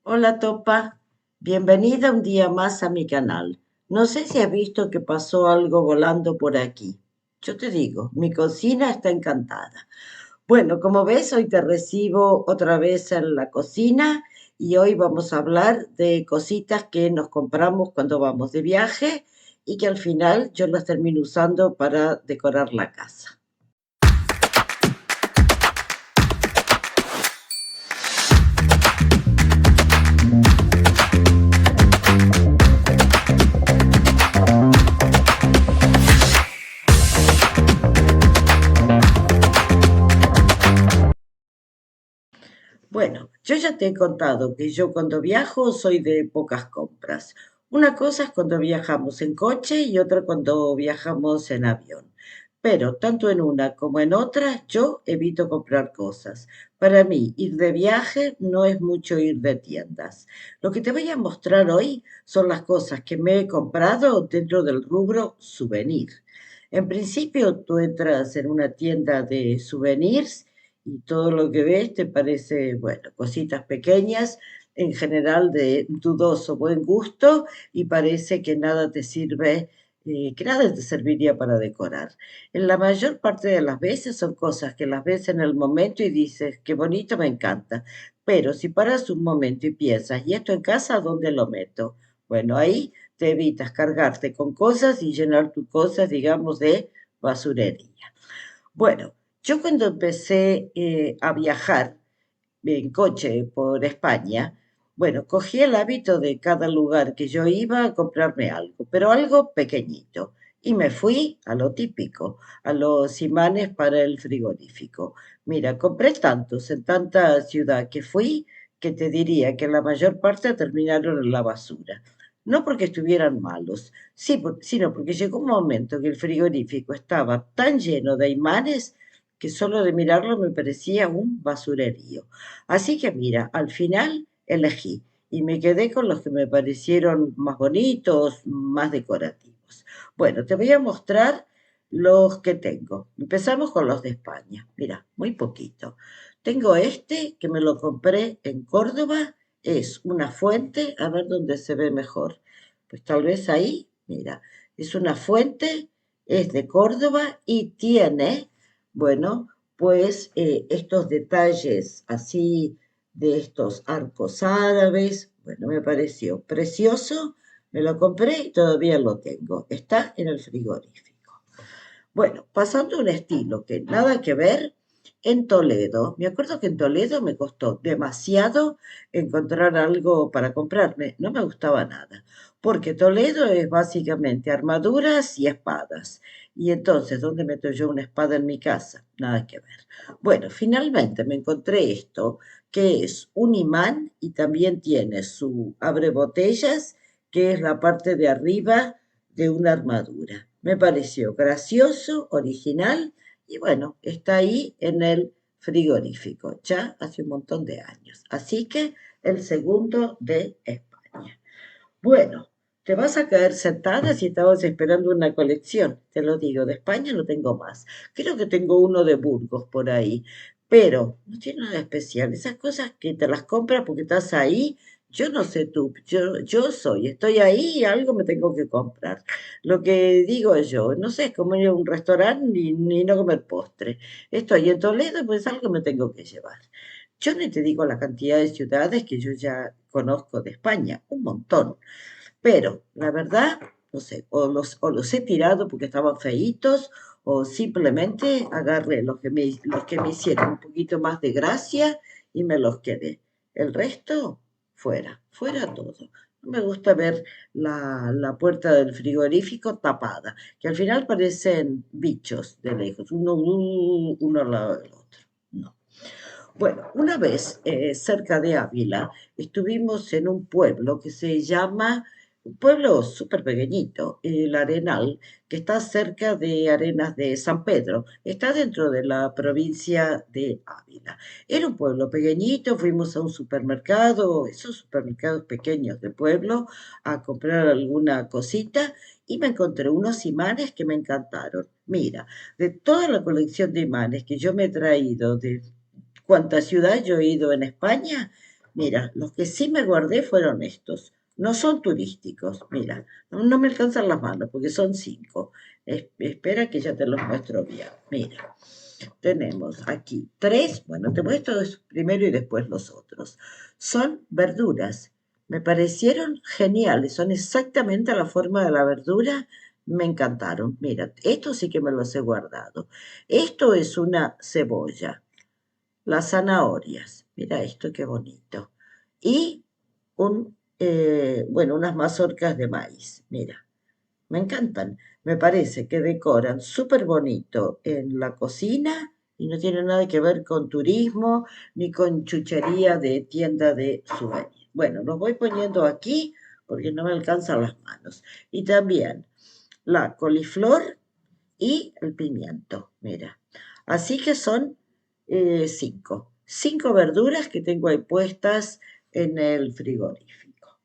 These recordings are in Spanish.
Hola Topa, bienvenida un día más a mi canal. No sé si has visto que pasó algo volando por aquí. Yo te digo, mi cocina está encantada. Bueno, como ves, hoy te recibo otra vez en la cocina y hoy vamos a hablar de cositas que nos compramos cuando vamos de viaje y que al final yo las termino usando para decorar la casa. Bueno, yo ya te he contado que yo cuando viajo soy de pocas compras. Una cosa es cuando viajamos en coche y otra cuando viajamos en avión. Pero tanto en una como en otra yo evito comprar cosas. Para mí, ir de viaje no es mucho ir de tiendas. Lo que te voy a mostrar hoy son las cosas que me he comprado dentro del rubro souvenir. En principio, tú entras en una tienda de souvenirs y todo lo que ves te parece, bueno, cositas pequeñas, en general de dudoso buen gusto y parece que nada te sirve, que nada te serviría para decorar. En la mayor parte de las veces son cosas que las ves en el momento y dices, qué bonito, me encanta. Pero si paras un momento y piensas, ¿y esto en casa dónde lo meto? Bueno, ahí te evitas cargarte con cosas y llenar tus cosas, digamos, de basurería. Bueno, yo cuando empecé a viajar en coche por España, bueno, cogí el hábito de cada lugar que yo iba a comprarme algo, pero algo pequeñito. Y me fui a lo típico, a los imanes para el frigorífico. Mira, compré tantos en tanta ciudad que fui que te diría que la mayor parte terminaron en la basura. No porque estuvieran malos, sí, sino porque llegó un momento que el frigorífico estaba tan lleno de imanes que solo de mirarlo me parecía un basurerío. Así que mira, al final elegí y me quedé con los que me parecieron más bonitos, más decorativos. Bueno, te voy a mostrar los que tengo. Empezamos con los de España. Mira, muy poquito. Tengo este que me lo compré en Córdoba. Es una fuente, a ver dónde se ve mejor. Pues tal vez ahí, mira, es una fuente, es de Córdoba y tiene, bueno, pues estos detalles así de estos arcos árabes, bueno, me pareció precioso, me lo compré y todavía lo tengo, está en el frigorífico. Bueno, pasando a un estilo que nada que ver, en Toledo, me acuerdo que en Toledo me costó demasiado encontrar algo para comprarme, no me gustaba nada, porque Toledo es básicamente armaduras y espadas. Y entonces, ¿dónde meto yo una espada en mi casa? Nada que ver. Bueno, finalmente me encontré esto, que es un imán y también tiene su abre botellas, que es la parte de arriba de una armadura. Me pareció gracioso, original y bueno, está ahí en el frigorífico, ya hace un montón de años. Así que el segundo de España. Bueno, te vas a caer sentada si estabas esperando una colección. Te lo digo, de España no tengo más. Creo que tengo uno de Burgos por ahí, pero no tiene nada especial. Esas cosas que te las compras porque estás ahí, yo no sé tú, estoy ahí y algo me tengo que comprar. Lo que digo yo, no sé, es como ir a un restaurante ni no comer postre. Estoy en Toledo, pues algo me tengo que llevar. Yo ni te digo la cantidad de ciudades que yo ya conozco de España, un montón. Pero la verdad, no sé, o los he tirado porque estaban feitos, o simplemente agarré los que me hicieron un poquito más de gracia y me los quedé. El resto, fuera, fuera todo. No me gusta ver la puerta del frigorífico tapada, que al final parecen bichos de lejos, uno al lado del otro. No. Bueno, una vez cerca de Ávila estuvimos en un pueblo que se llama, un pueblo súper pequeñito, El Arenal, que está cerca de Arenas de San Pedro, está dentro de la provincia de Ávila. Era un pueblo pequeñito, fuimos a un supermercado, esos supermercados pequeños de pueblo, a comprar alguna cosita y me encontré unos imanes que me encantaron. Mira, de toda la colección de imanes que yo me he traído de cuánta ciudad yo he ido en España, Mira, los que sí me guardé fueron estos. No son turísticos, mira, no me alcanzan las manos porque son cinco. Espera que ya te los muestro bien. Mira, tenemos aquí tres, bueno, te muestro primero y después los otros. Son verduras. Me parecieron geniales, son exactamente a la forma de la verdura. Me encantaron. Mira, esto sí que me los he guardado. Esto es una cebolla, las zanahorias. Mira esto, qué bonito. Y bueno, unas mazorcas de maíz. Mira, me encantan. Me parece que decoran súper bonito en la cocina y no tiene nada que ver con turismo ni con chuchería de tienda de souvenirs. Bueno, los voy poniendo aquí porque no me alcanzan las manos. Y también la coliflor y el pimiento, mira. Así que son cinco. Cinco verduras que tengo ahí puestas en el frigorífico.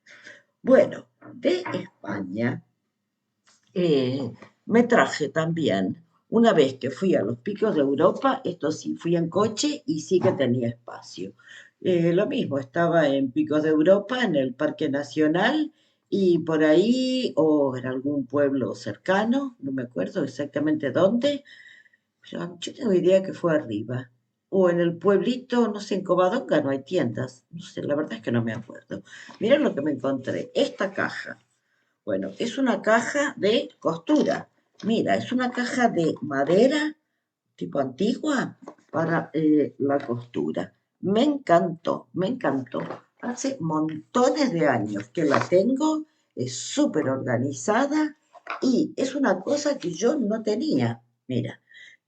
Bueno, de España me traje también, una vez que fui a los picos de Europa, esto sí, fui en coche y sí que tenía espacio. Lo mismo, estaba en Picos de Europa, en el Parque Nacional, y por ahí, o en algún pueblo cercano, no me acuerdo exactamente dónde, pero yo tengo idea que fue arriba. O en el pueblito, no sé, en Covadonga no hay tiendas. No sé, la verdad es que no me acuerdo. Miren lo que me encontré. Esta caja. Bueno, es una caja de costura. Mira, es una caja de madera tipo antigua para la costura. Me encantó, me encantó. Hace montones de años que la tengo, es súper organizada y es una cosa que yo no tenía. Mira,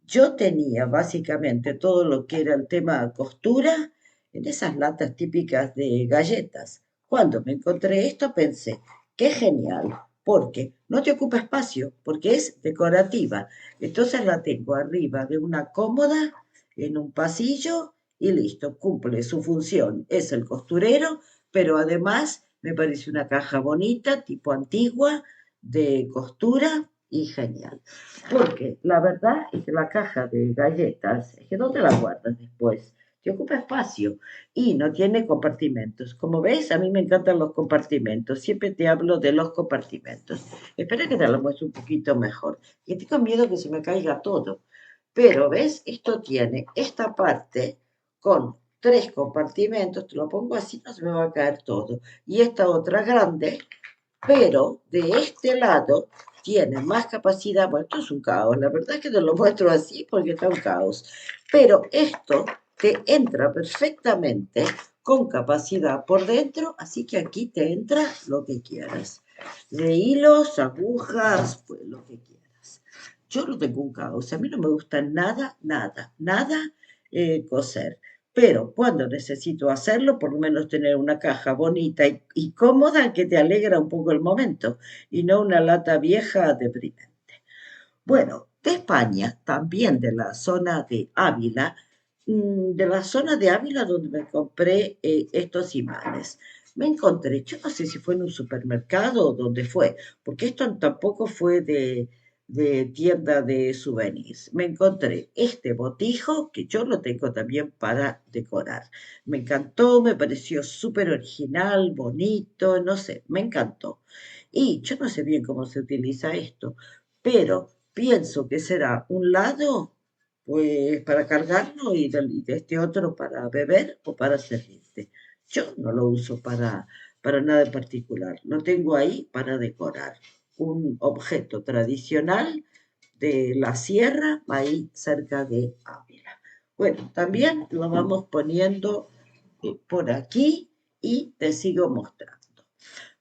yo tenía básicamente todo lo que era el tema de costura en esas latas típicas de galletas. Cuando me encontré esto pensé, qué genial, porque no te ocupa espacio, porque es decorativa. Entonces la tengo arriba de una cómoda en un pasillo y listo, cumple su función. Es el costurero, pero además me parece una caja bonita, tipo antigua, de costura y genial. Porque la verdad es que la caja de galletas, es que ¿dónde la guardas después? Te ocupa espacio y no tiene compartimentos. Como ves, a mí me encantan los compartimentos. Siempre te hablo de los compartimentos. Espera que te lo muestre un poquito mejor. Que tengo miedo que se me caiga todo. Pero, ¿ves? Esto tiene esta parte con tres compartimentos. Te lo pongo así, no se me va a caer todo. Y esta otra grande, pero de este lado tiene más capacidad. Bueno, esto es un caos, la verdad es que te lo muestro así porque está un caos, pero esto te entra perfectamente con capacidad por dentro, así que aquí te entra lo que quieras, de hilos, agujas, pues lo que quieras. Yo no tengo un caos, a mí no me gusta nada, nada, nada coser. Pero cuando necesito hacerlo, por lo menos tener una caja bonita y cómoda que te alegra un poco el momento y no una lata vieja deprimente. Bueno, de España, también de la zona de Ávila, de la zona de Ávila donde me compré estos imanes. Me encontré, yo no sé si fue en un supermercado o dónde fue, porque esto tampoco fue de tienda de souvenirs. Me encontré este botijo que yo lo tengo también para decorar. Me encantó, me pareció súper original, bonito, no sé, me encantó. Y yo no sé bien cómo se utiliza esto, pero pienso que será un lado, pues, para cargarlo y de este otro para beber o para servirte. Yo no lo uso para nada en particular. Lo tengo ahí para decorar. Un objeto tradicional de la sierra, ahí cerca de Ávila. Bueno, también lo vamos poniendo por aquí y te sigo mostrando.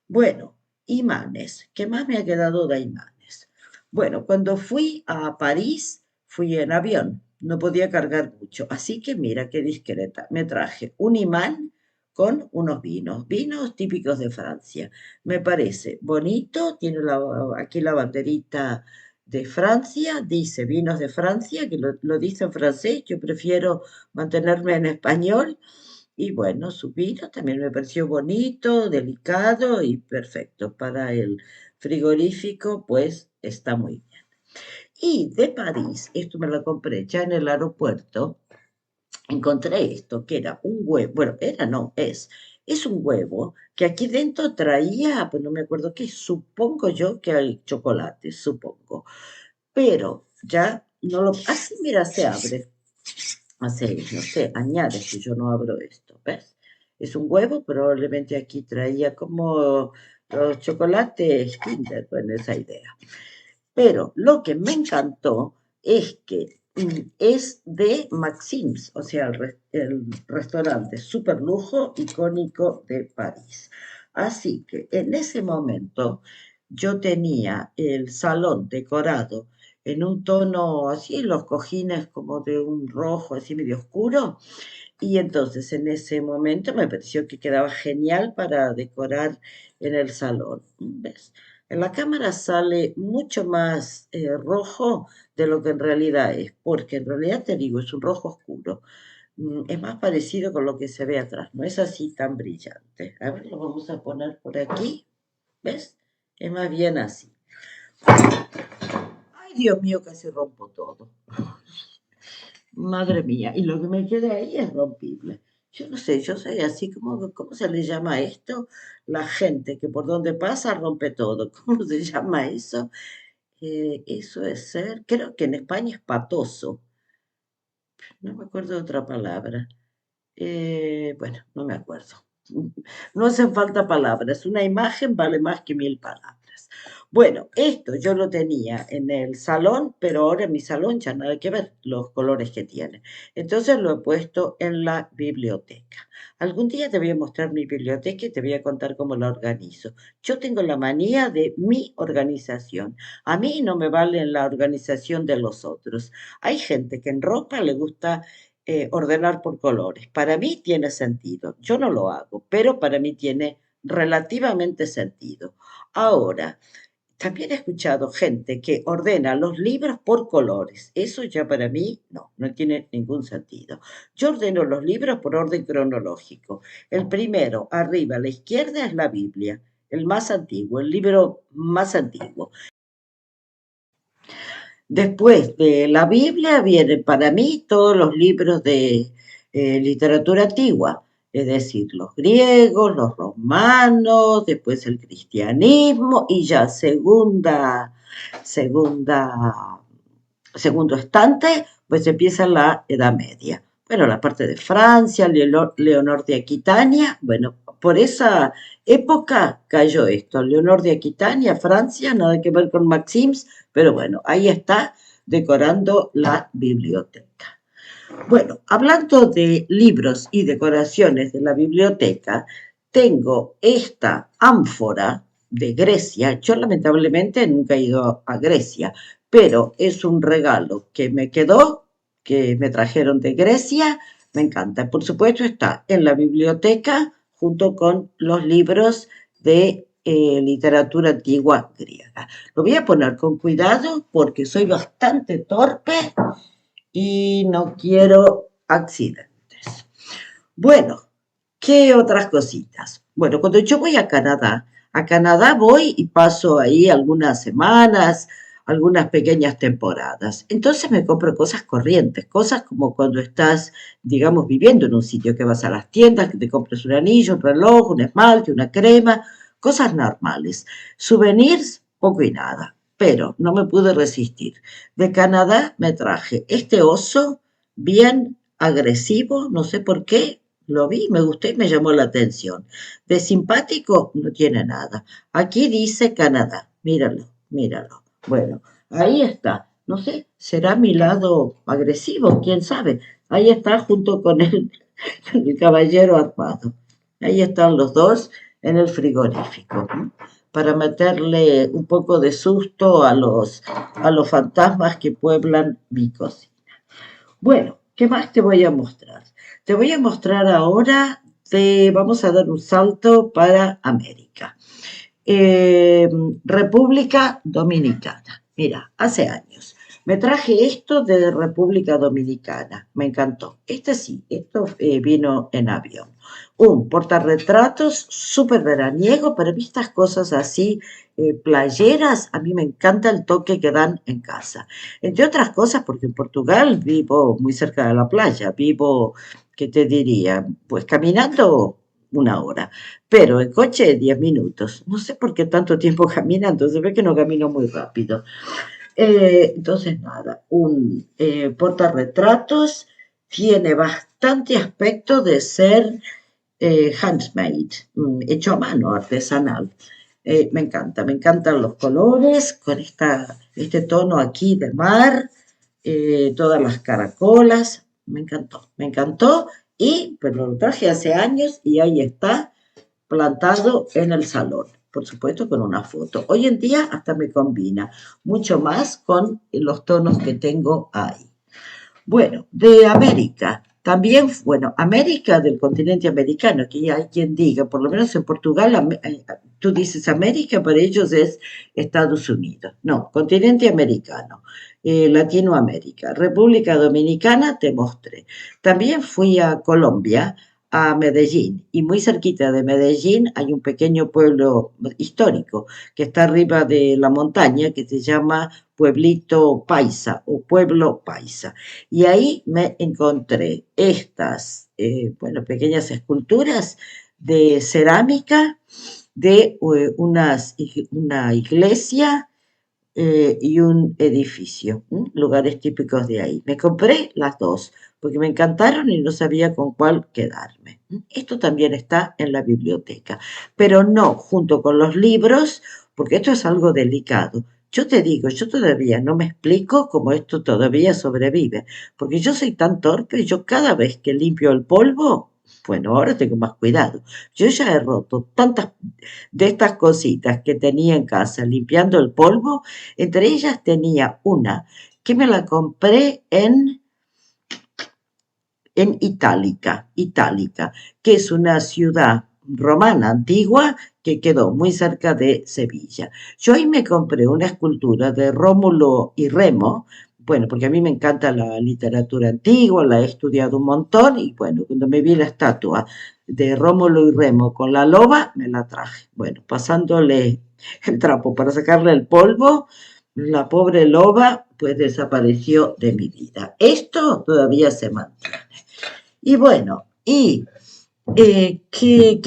Bueno, imanes. ¿Qué más me ha quedado de imanes? Bueno, cuando fui a París, fui en avión. No podía cargar mucho. Así que mira qué discreta. Me traje un imán con unos vinos. Vinos típicos de Francia. Me parece bonito. Tiene aquí la banderita de Francia. Dice vinos de Francia, que lo dice en francés. Yo prefiero mantenerme en español. Y bueno, su vino también me pareció bonito, delicado y perfecto. Para el frigorífico, pues está muy bien. Y de París, esto me lo compré ya en el aeropuerto, encontré esto, que era un huevo, bueno, era no, es un huevo que aquí dentro traía, pues no me acuerdo qué, supongo yo que hay chocolate, supongo, pero ya no lo, así mira, se abre, hace, no sé, añade que yo no abro esto, ¿ves? Es un huevo, probablemente aquí traía como los chocolates Kinder, bueno, esa idea. Pero lo que me encantó es que es de Maxims, o sea, el restaurante super lujo icónico de París. Así que en ese momento yo tenía el salón decorado en un tono así, los cojines como de un rojo así medio oscuro, y entonces en ese momento me pareció que quedaba genial para decorar en el salón. ¿Ves? En la cámara sale mucho más rojo de lo que en realidad es, porque en realidad te digo, es un rojo oscuro. Es más parecido con lo que se ve atrás, no es así tan brillante. A ver, lo vamos a poner por aquí, ¿ves? Es más bien así. Ay, Dios mío, casi rompo todo. Madre mía, y lo que me queda ahí es rompible. Yo no sé, yo soy así como, ¿cómo se le llama a esto? La gente que por donde pasa rompe todo. ¿Cómo se llama eso? Eso es ser, creo que en España es patoso. No me acuerdo de otra palabra. Bueno, no me acuerdo. No hacen falta palabras. Una imagen vale más que mil palabras. Bueno, esto yo lo tenía en el salón, pero ahora en mi salón ya nada que ver los colores que tiene. Entonces lo he puesto en la biblioteca. Algún día te voy a mostrar mi biblioteca y te voy a contar cómo la organizo. Yo tengo la manía de mi organización. A mí no me vale la organización de los otros. Hay gente que en ropa le gusta ordenar por colores. Para mí tiene sentido. Yo no lo hago, pero para mí tiene relativamente sentido. Ahora, también he escuchado gente que ordena los libros por colores. Eso ya para mí no tiene ningún sentido. Yo ordeno los libros por orden cronológico. El primero, arriba a la izquierda, es la Biblia, el más antiguo, el libro más antiguo. Después de la Biblia vienen para mí todos los libros de literatura antigua, es decir, los griegos, los romanos, después el cristianismo y ya segunda, segundo estante, pues empieza la Edad Media. Bueno, la parte de Francia, Leonor de Aquitania, bueno, por esa época cayó esto, Leonor de Aquitania, Francia, nada que ver con Maxims, pero bueno, ahí está decorando la biblioteca. Bueno, hablando de libros y decoraciones de la biblioteca, tengo esta ánfora de Grecia. Yo lamentablemente nunca he ido a Grecia, pero es un regalo que me quedó, que me trajeron de Grecia. Me encanta. Por supuesto está en la biblioteca junto con los libros de literatura antigua griega. Lo voy a poner con cuidado porque soy bastante torpe y no quiero accidentes. Bueno, ¿qué otras cositas? Bueno, cuando yo voy a Canadá voy y paso ahí algunas semanas, algunas pequeñas temporadas. Entonces me compro cosas corrientes, cosas como cuando estás, digamos, viviendo en un sitio que vas a las tiendas, que te compras un anillo, un reloj, un esmalte, una crema, cosas normales. Souvenirs, poco y nada. Pero no me pude resistir. De Canadá me traje este oso bien agresivo, no sé por qué, lo vi, me gustó y me llamó la atención. De simpático no tiene nada. Aquí dice Canadá, míralo, míralo. Bueno, ahí está. No sé, será mi lado agresivo, quién sabe. Ahí está junto con el caballero armado. Ahí están los dos en el frigorífico, ¿no? Para meterle un poco de susto a los fantasmas que pueblan mi cocina. Bueno, ¿qué más te voy a mostrar? Te voy a mostrar ahora, vamos a dar un salto para América. Eh, República Dominicana. Mira, hace años. Me traje esto de República Dominicana. Me encantó. Este sí, esto vino en avión. Un portarretratos súper veraniego, pero vi estas cosas así, playeras, a mí me encanta el toque que dan en casa. Entre otras cosas, porque en Portugal vivo muy cerca de la playa, vivo, ¿qué te diría? Pues caminando 1 hora, pero en coche 10 minutos. No sé por qué tanto tiempo caminando, se ve que no camino muy rápido. Entonces, nada, un portarretratos tiene bastante aspecto de ser handmade, hecho a mano, artesanal. Me encanta, me encantan los colores, con este tono aquí de mar, todas las caracolas, me encantó, y pero lo traje hace años y ahí está, plantado en el salón, por supuesto con una foto. Hoy en día hasta me combina mucho más con los tonos que tengo ahí. Bueno, de América, también, bueno, América del continente americano, que hay quien diga, por lo menos en Portugal, tú dices América, para ellos es Estados Unidos. No, continente americano, Latinoamérica, República Dominicana, te mostré. También fui a Colombia, a Medellín, y muy cerquita de Medellín hay un pequeño pueblo histórico que está arriba de la montaña que se llama Pueblito Paisa o Pueblo Paisa. Y ahí me encontré estas, bueno, pequeñas esculturas de cerámica de una iglesia y un edificio, lugares típicos de ahí. Me compré las dos porque me encantaron y no sabía con cuál quedarme. Esto también está en la biblioteca, pero no junto con los libros, porque esto es algo delicado. Yo te digo, yo todavía no me explico cómo esto todavía sobrevive, porque yo soy tan torpe, yo cada vez que limpio el polvo, bueno, ahora tengo más cuidado. Yo ya he roto tantas de estas cositas que tenía en casa limpiando el polvo, entre ellas tenía una que me la compré en Itálica, que es una ciudad romana antigua que quedó muy cerca de Sevilla. Yo ahí me compré una escultura de Rómulo y Remo, bueno, porque a mí me encanta la literatura antigua, la he estudiado un montón y bueno, cuando me vi la estatua de Rómulo y Remo con la loba, me la traje. Bueno, pasándole el trapo para sacarle el polvo, la pobre loba pues desapareció de mi vida. Esto todavía se mantiene. Y bueno, ¿qué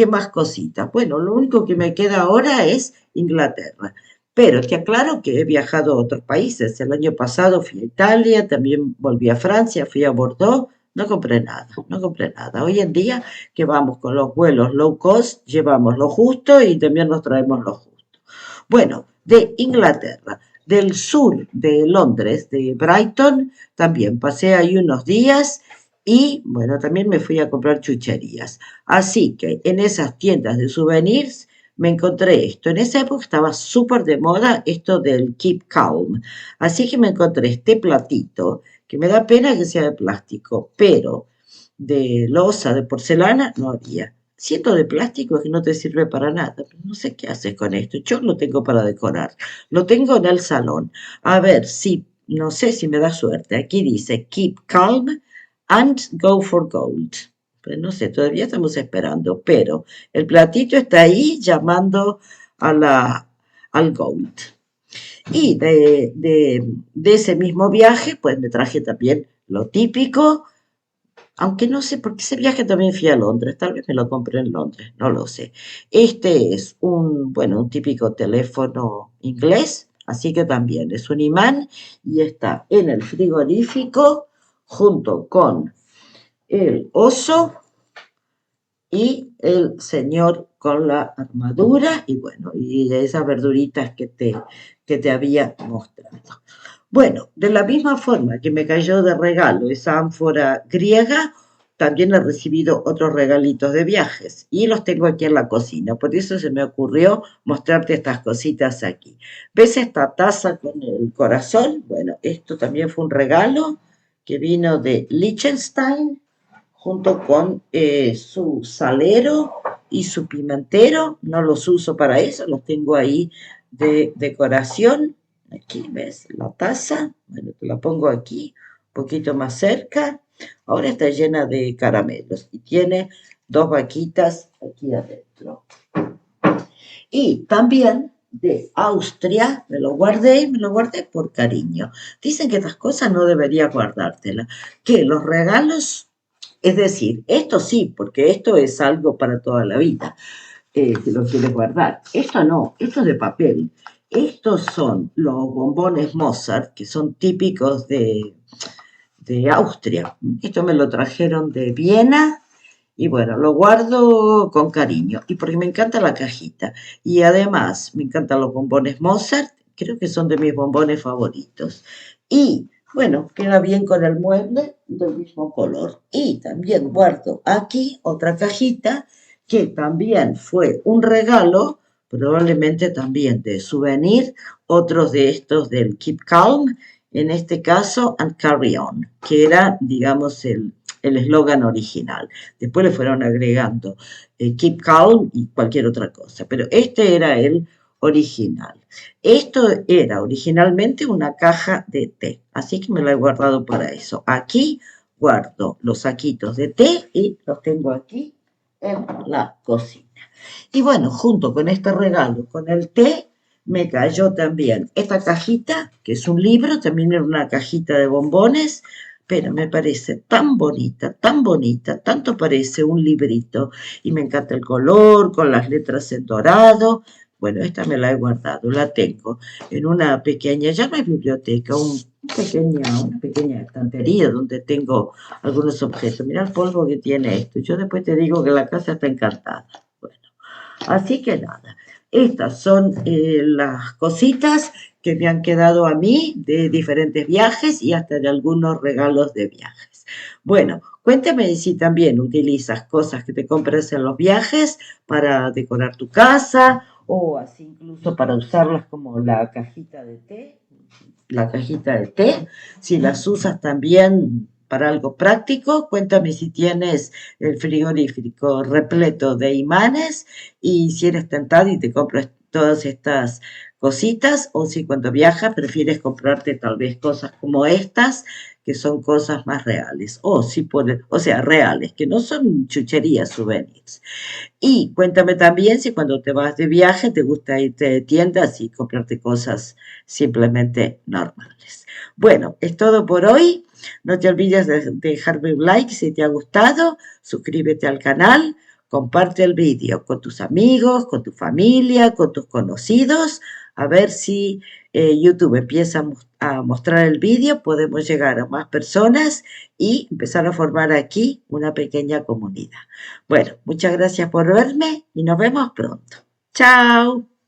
más cositas? Bueno, lo único que me queda ahora es Inglaterra. Pero te aclaro que he viajado a otros países. El año pasado fui a Italia, también volví a Francia, fui a Bordeaux. No compré nada, no compré nada. Hoy en día que vamos con los vuelos low cost, llevamos lo justo y también nos traemos lo justo. Bueno, de Inglaterra, del sur de Londres, de Brighton, también pasé ahí unos días y bueno, también me fui a comprar chucherías. Así que en esas tiendas de souvenirs me encontré esto. En esa época estaba súper de moda esto del Keep Calm. Así que me encontré este platito, que me da pena que sea de plástico, pero de loza, de porcelana, no había. Siendo de plástico es que no te sirve para nada. No sé qué haces con esto. Yo lo tengo para decorar. Lo tengo en el salón. A ver si, no sé si me da suerte. Aquí dice Keep Calm and Go for Gold. Pues no sé, todavía estamos esperando, pero el platito está ahí llamando al Gold. Y de ese mismo viaje, pues me traje también lo típico, aunque no sé, porque ese viaje también fui a Londres, tal vez me lo compré en Londres, no lo sé. Este es bueno, un típico teléfono inglés, así que también es un imán y está en el frigorífico junto con el oso y el señor con la armadura y bueno, y de esas verduritas que te había mostrado. Bueno, de la misma forma que me cayó de regalo esa ánfora griega, también he recibido otros regalitos de viajes y los tengo aquí en la cocina. Por eso se me ocurrió mostrarte estas cositas aquí. ¿Ves esta taza con el corazón? Bueno, esto también fue un regalo que vino de Liechtenstein junto con su salero y su pimentero. No los uso para eso, los tengo ahí de decoración. Aquí ves la taza, bueno, te la pongo aquí, un poquito más cerca. Ahora está llena de caramelos y tiene dos vaquitas aquí adentro. Y también de Austria, me lo guardé por cariño. Dicen que estas cosas no debería guardártelas, que los regalos, es decir, esto sí, porque esto es algo para toda la vida, si lo quieres guardar. Esto no, esto es de papel. Estos son los bombones Mozart, que son típicos de Austria. Esto me lo trajeron de Viena y bueno, lo guardo con cariño y porque me encanta la cajita. Y además me encantan los bombones Mozart, creo que son de mis bombones favoritos. Y bueno, queda bien con el mueble del mismo color. Y también guardo aquí otra cajita que también fue un regalo, probablemente también de souvenir, otros de estos del Keep Calm, en este caso, and Carry On, que era, digamos, el eslogan original. Después le fueron agregando Keep Calm y cualquier otra cosa, pero este era el original. Esto era originalmente una caja de té, así que me la he guardado para eso. Aquí guardo los saquitos de té y los tengo aquí en la cocina. Y bueno, junto con este regalo, con el té, me cayó también esta cajita, que es un libro, también era una cajita de bombones, pero me parece tan bonita, tanto parece un librito. Y me encanta el color, con las letras en dorado. Bueno, esta me la he guardado, la tengo en una pequeña, ya no es biblioteca, una pequeña estantería donde tengo algunos objetos. Mira el polvo que tiene esto. Yo después te digo que la casa está encantada. Bueno, así que nada, estas son las cositas que me han quedado a mí de diferentes viajes y hasta de algunos regalos de viajes. Bueno, cuéntame si también utilizas cosas que te compras en los viajes para decorar tu casa o así incluso para usarlas como la cajita de té, si las usas también para algo práctico, cuéntame si tienes el frigorífico repleto de imanes y si eres tentado y te compras todas estas cositas o si cuando viajas prefieres comprarte tal vez cosas como estas que son cosas más reales o si o sea, reales, que no son chucherías, souvenirs. Y cuéntame también si cuando te vas de viaje te gusta irte de tiendas y comprarte cosas simplemente normales. Bueno, es todo por hoy. No te olvides de dejarme un like si te ha gustado, suscríbete al canal, comparte el vídeo con tus amigos, con tu familia, con tus conocidos, a ver si YouTube empieza a mostrar el vídeo, podemos llegar a más personas y empezar a formar aquí una pequeña comunidad. Bueno, muchas gracias por verme y nos vemos pronto. Chao.